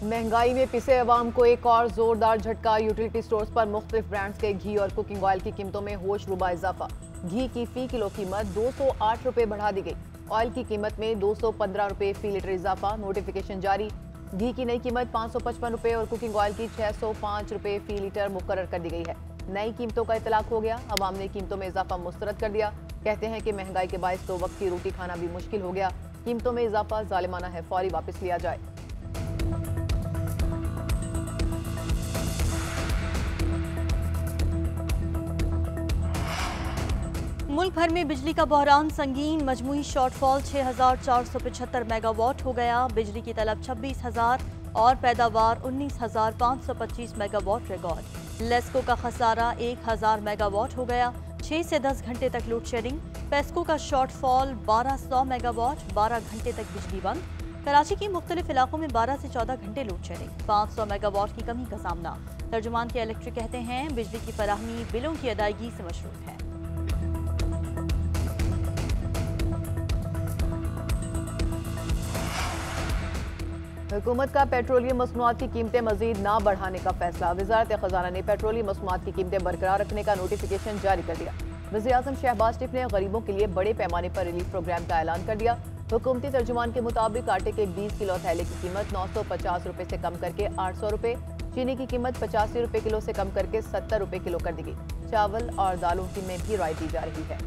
महंगाई में पिसे अवाम को एक और जोरदार झटका। यूटिलिटी स्टोर्स पर मुख्तलिफ ब्रांड्स के घी और कुकिंग ऑयल की कीमतों में होश रुबा इजाफा। घी की फी किलो कीमत 208 रुपए बढ़ा दी गई। ऑयल की कीमत में 215 रुपए फी लीटर इजाफा। नोटिफिकेशन जारी। घी की नई कीमत 555 रुपए और कुकिंग ऑयल की 605 रुपए फी लीटर मुकर्रर कर दी गई है। नई कीमतों का इतलाक हो गया। अवाम ने कीमतों में इजाफा मुस्तरद कर दिया। कहते हैं कि महंगाई के बायस दो वक्त की रोटी खाना भी मुश्किल हो गया। कीमतों में इजाफा जालिमाना है, फौरी वापस लिया जाए। मुल्क भर में बिजली का बहरान संगीन। मजमूई शॉर्टफॉल 6,475 मेगावाट हो गया। बिजली की तलब 26,000 और पैदावार 19,525 मेगावाट रिकॉर्ड। लेस्को का खसारा 1,000 मेगावाट हो गया। 6 से 10 घंटे तक लोड शेडिंग। पेस्को का शॉर्टफॉल 1200 मेगावाट, 12 घंटे तक बिजली बंद। कराची के मुख्तलिफ इलाकों में 12 से 14 घंटे लोड शेडिंग। 500 मेगावाट की कमी का सामना। तर्जुमान के इलेक्ट्रिक कहते हैं बिजली की फराहमी बिलों की अदायगी से मशरूत है। हुकूमत का पेट्रोलियम मसनूआत की कीमतें मजीद ना बढ़ाने का फैसला। वजारत खजाना ने पेट्रोलियम मसनूआत की कीमतें बरकरार रखने का नोटिफिकेशन जारी कर दिया। वज़ीर-ए-आज़म शहबाज शरीफ ने गरीबों के लिए बड़े पैमाने पर रिलीफ प्रोग्राम का ऐलान कर दिया। हुकूमती तर्जुमान के मुताबिक आटे के 20 किलो थैले की कीमत 950 रुपए से कम करके 800 रुपए, चीनी की कीमत 85 रुपए किलो से कम करके 70 रुपए किलो कर दी गई। चावल और दालों की में भी राहत दी जा रही है।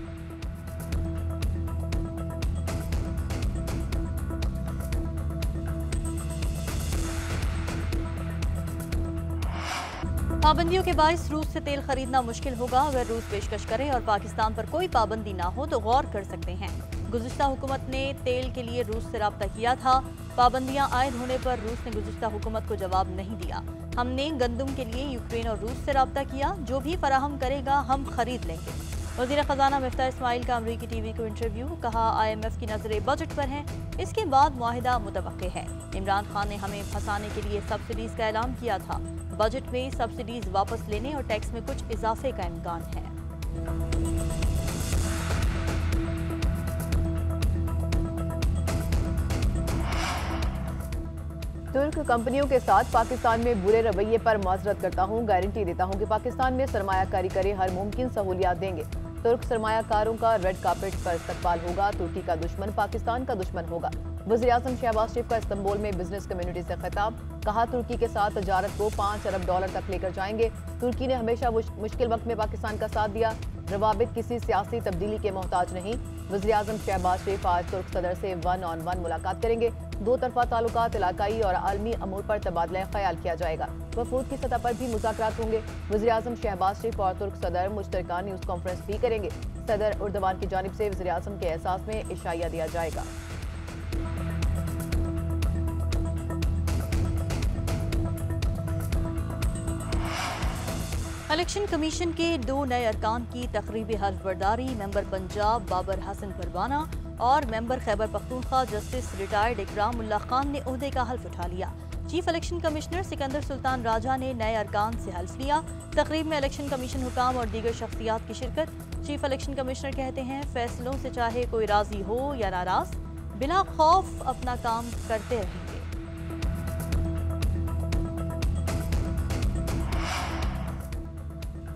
पाबंदियों के बायस रूस से तेल खरीदना मुश्किल होगा। अगर रूस पेशकश करे और पाकिस्तान पर कोई पाबंदी ना हो तो गौर कर सकते हैं। गुज़िश्ता हुकूमत ने तेल के लिए रूस से रब्ता किया था। पाबंदियां आयद होने पर रूस ने गुज़िश्ता हुकूमत को जवाब नहीं दिया। हमने गंदम के लिए यूक्रेन और रूस से रब्ता किया। जो भी फराहम करेगा हम खरीद लेंगे। वज़ीर ख़ज़ाना मिफ्ताह इस्माइल का अमरीकी टीवी को इंटरव्यू। कहा IMF की नज़रें बजट पर हैं, इसके बाद मुआहिदा मुतवक्के है। इमरान खान ने हमें फंसाने के लिए सब्सिडीज का ऐलान किया था। बजट में सब्सिडीज वापस लेने और टैक्स में कुछ इजाफे का इम्कान है। तुर्क कंपनियों के साथ पाकिस्तान में बुरे रवैये पर माजरत करता हूँ। गारंटी देता हूँ कि पाकिस्तान में सरमायाकारी करे हर मुमकिन सहूलियात देंगे। तुर्क सरमायाकारों का रेड कार्पेट पर इस्तकबाल होगा। तुर्की का दुश्मन पाकिस्तान का दुश्मन होगा। वज़ीर-ए-आज़म शहबाज शरीफ का इस्तांबुल में बिजनेस कम्युनिटी से खिताब। कहा तुर्की के साथ तजारत को 5 अरब डॉलर तक लेकर जाएंगे। तुर्की ने हमेशा मुश्किल वक्त में पाकिस्तान का साथ दिया। रवाबित किसी सियासी तब्दीली के मोहताज नहीं। वज़ीर-ए-आज़म शहबाज शरीफ आज तुर्क सदर से 1-on-1 मुलाकात करेंगे। दो तरफा ताल्लुकात, इलाकाई और आलमी अमूर पर तबादला ख्याल किया जाएगा। वफूद की सतह पर भी मुज़ाकरात होंगे। वज़ीर-ए-आज़म शहबाज शरीफ और तुर्क सदर मुश्तरका न्यूज़ कॉन्फ्रेंस भी करेंगे। सदर उर्दवान की जानिब से वज़ीर-ए-आज़म के एहसास में इशाया दिया जाएगा। इलेक्शन कमीशन के 2 नए अरकान की तकरीबी हल्फ बर्दारी। मेंबर पंजाब बाबर हसन परवाना और member Khyber Pakhtunkhwa justice retired इकराम उल्लाह खान ने ओहदे का हल्फ उठा लिया। Chief election commissioner Sikandar Sultan Raja ने नए अरकान से हल्फ लिया। तकरीब में इलेक्शन कमीशन हुकाम और दीगर शख्सियात की शिरकत। चीफ इलेक्शन कमिश्नर कहते हैं फैसलों से चाहे कोई राजी हो या नाराज, बिला खौफ अपना काम करते रहेंगे।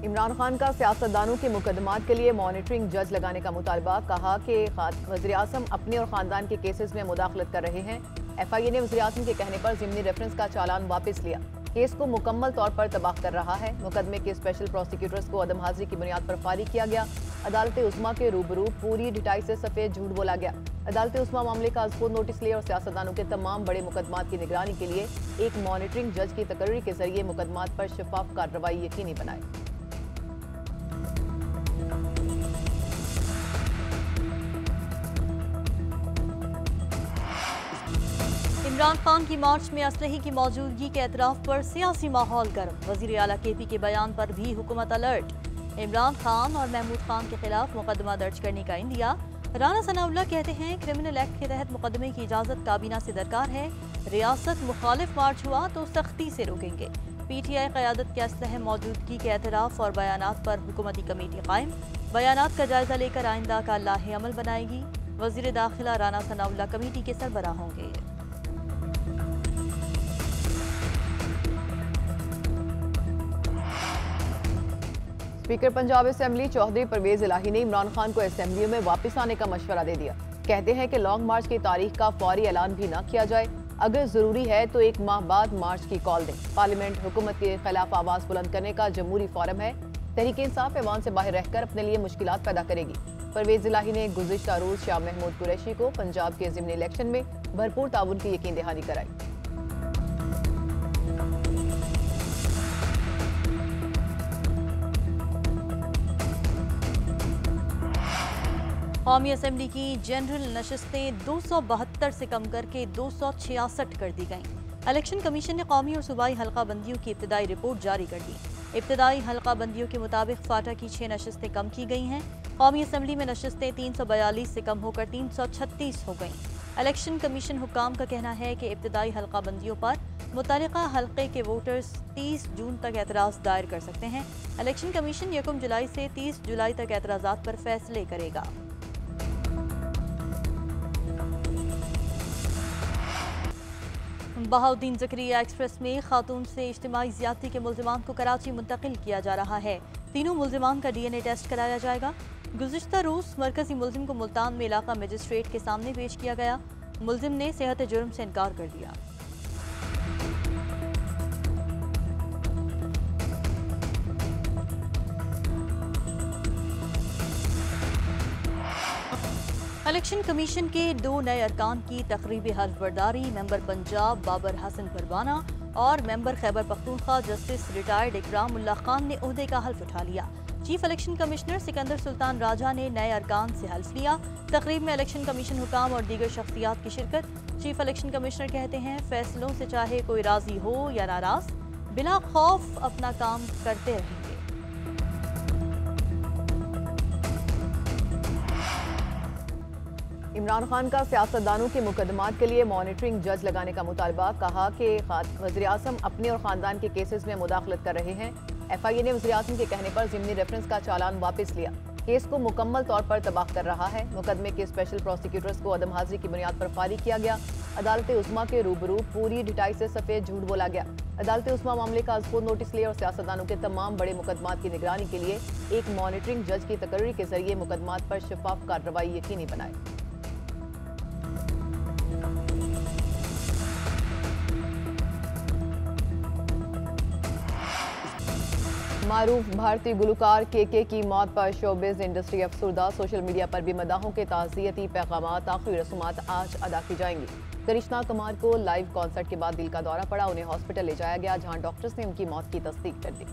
इमरान खान का सियासतदानों के मुकदमात के लिए मॉनिटरिंग जज लगाने का मुतालबा। कहा कि वज़ीर-ए-आज़म अपने और खानदान के केसेस में मुदाखलत कर रहे हैं। FIA ने वज़ीर-ए-आज़म के कहने पर ज़िमनी रेफरेंस का चालान वापस लिया। केस को मुकम्मल तौर पर तबाह कर रहा है। मुकदमे के स्पेशल प्रोसिक्यूटर्स को अदम हाजिरी की बुनियाद पर फारिग किया गया। अदालत उस्मा के रूबरू पूरी डिटाई से सफेद झूठ बोला गया। अदालत उस्मा मामले का खुद नोटिस लिया और सियासतदानों के तमाम बड़े मुकदमात की निगरानी के लिए एक मॉनिटरिंग जज की तकर्री के जरिए मुकदमात पर शफाफ कार्रवाई यकीनी बनाए। इमरान खान की मार्च में असलहे की मौजूदगी के एतराफ पर सियासी माहौल गर्म। वज़ीर आला KP के बयान पर भी हुकूमत अलर्ट। इमरान खान और महमूद खान के खिलाफ मुकदमा दर्ज करने का इंदिया। राना सनाउल्लाह कहते हैं क्रिमिनल एक्ट के तहत मुकदमे की इजाज़त काबीना से दरकार है। रियासत मुखालिफ मार्च हुआ तो सख्ती से रोकेंगे। PTI क़यादत के असलहे मौजूदगी के एतराफ़ और बयानात पर हुकूमती कमेटी कायम। बयानात का जायजा लेकर आइंदा का लाहे अमल बनाएगी। वज़ीर दाखिला राना सनाउल्लाह कमेटी के सरबराह होंगे। स्पीकर पंजाब असेंबली चौधरी परवेज इलाही ने इमरान खान को असेंबलियों में वापस आने का मशवरा दे दिया। कहते हैं कि लॉन्ग मार्च की तारीख का फौरी ऐलान भी न किया जाए, अगर जरूरी है तो 1 माह बाद मार्च की कॉल दें। पार्लियामेंट हुकूमत के खिलाफ आवाज बुलंद करने का जमहूरी फोरम है। तहरीक इंसाफ ऐवान से बाहर रहकर अपने लिए मुश्किलात पैदा करेगी। परवेज इलाही ने गुज़िश्ता रोज शाह महमूद कुरैशी को पंजाब के ज़िमनी इलेक्शन में भरपूर ताउन की यकीन दहानी कराई। कौमी असेंबली की जनरल नशस्तें 272 से कम करके 266 कर दी गईं। इलेक्शन कमीशन ने कौमी और सूबाई हल्का बंदियों की इब्तदाई रिपोर्ट जारी कर दी। इब्तदाई हल्का बंदियों के मुताबिक फाटा की 6 नशस्तें कम की गई हैं। कौमी असेंबली में नशस्तें 342 से कम होकर 336 हो गईं। इलेक्शन कमीशन हुक्काम का कहना है कि इब्तदाई हल्का बंदियों पर मुतल्लिका हल्के के वोटर्स 30 जून तक एतराज़ दायर कर सकते हैं। इलेक्शन कमीशन 1 जुलाई से 30 जुलाई तक एतराज़ात पर फैसले करेगा। बहाउद्दीन ज़करिया एक्सप्रेस में खातून से इज्तिमाई ज़्यादती के मुल्ज़िमान को कराची मुंतकिल किया जा रहा है। तीनों मुल्ज़िमान का DNA टेस्ट कराया जाएगा। गुज़िश्ता रोज़ मरकज़ी मुल्ज़िम को मुल्तान में इलाका मजिस्ट्रेट के सामने पेश किया गया। मुल्ज़िम ने सेहत जुर्म से इनकार कर दिया। इलेक्शन कमीशन के 2 नए अरकान की तकरीबी हल्फ बर्दारी मेंबर पंजाब बाबर हसन परवाना और member Khyber Pakhtunkhwa justice retired इकराम उल्लाह खान ने ओहदे का हल्फ उठा लिया। Chief election commissioner Sikandar Sultan Raja ने नए अरकान से हल्फ लिया। तकरीब में इलेक्शन कमीशन हुकाम और दीगर शख्सियात की शिरकत। चीफ इलेक्शन कमिश्नर कहते हैं, फैसलों से चाहे कोई राजी हो या नाराज, बिला खौफ अपना काम करते रहेंगे। इमरान खान का सियासतदानों के मुकदमात के लिए मॉनिटरिंग जज लगाने का मुतालबा। कहा कि वज़ीर आज़म अपने और ख़ानदान के केसेस में मुदाखलत कर रहे हैं। FIA ने वज़ीर आज़म के कहने पर ज़िमनी रेफरेंस का चालान वापस लिया। केस को मुकम्मल तौर पर तबाह कर रहा है। मुकदमे के स्पेशल प्रोसिक्यूटर्स को अदम हाजिरी की बुनियाद पर फारिग किया गया। अदालत उस्मा के रूबरू पूरी डिटाई से सफ़ेद झूठ बोला गया। अदालत उस्मा मामले का खुद नोटिस लिया और सियासतदानों के तमाम बड़े मुकदमात की निगरानी के लिए एक मॉनिटरिंग जज की तकर्री के जरिए मुकदमात पर शफाफ कार्रवाई यकीनी बनाए। मारूफ भारतीय गुलकार के की मौत पर शोबिज इंडस्ट्री अफसरदा। सोशल मीडिया पर भी मदाहों के ताज़ियती पैगामात। आखिरी रसूमात आज अदा की जाएंगी। करिश्मा कुमार को लाइव कॉन्सर्ट के बाद दिल का दौरा पड़ा। उन्हें हॉस्पिटल ले जाया गया, जहां डॉक्टर्स ने उनकी मौत की तस्दीक कर दी।